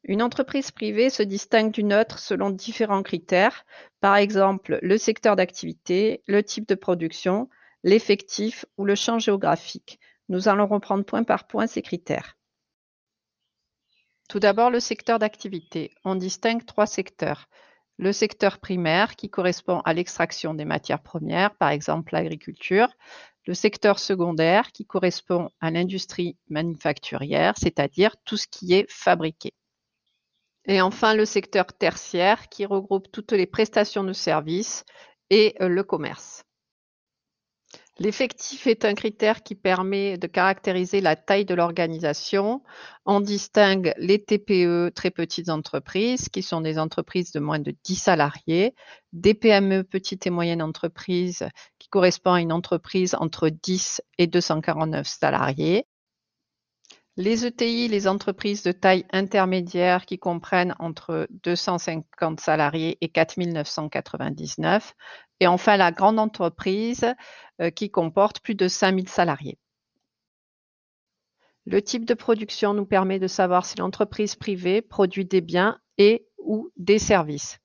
Une entreprise privée se distingue d'une autre selon différents critères, par exemple le secteur d'activité, le type de production, l'effectif ou le champ géographique. Nous allons reprendre point par point ces critères. Tout d'abord, le secteur d'activité. On distingue trois secteurs. Le secteur primaire qui correspond à l'extraction des matières premières, par exemple l'agriculture. Le secteur secondaire qui correspond à l'industrie manufacturière, c'est-à-dire tout ce qui est fabriqué. Et enfin, le secteur tertiaire qui regroupe toutes les prestations de services et le commerce. L'effectif est un critère qui permet de caractériser la taille de l'organisation. On distingue les TPE, très petites entreprises, qui sont des entreprises de moins de 10 salariés, des PME, petites et moyennes entreprises, qui correspond à une entreprise entre 10 et 249 salariés. Les ETI, les entreprises de taille intermédiaire qui comprennent entre 250 salariés et 4 999. Et enfin, la grande entreprise qui comporte plus de 5 000 salariés. Le type de production nous permet de savoir si l'entreprise privée produit des biens et ou des services.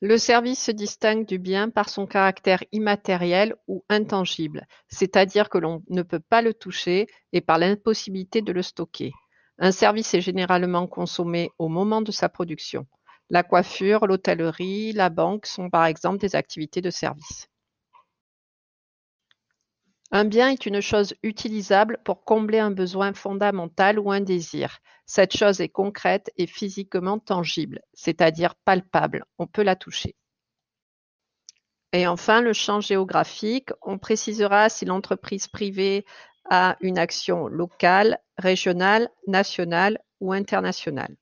Le service se distingue du bien par son caractère immatériel ou intangible, c'est-à-dire que l'on ne peut pas le toucher et par l'impossibilité de le stocker. Un service est généralement consommé au moment de sa production. La coiffure, l'hôtellerie, la banque sont par exemple des activités de service. Un bien est une chose utilisable pour combler un besoin fondamental ou un désir. Cette chose est concrète et physiquement tangible, c'est-à-dire palpable, on peut la toucher. Et enfin, le champ géographique, on précisera si l'entreprise privée a une action locale, régionale, nationale ou internationale.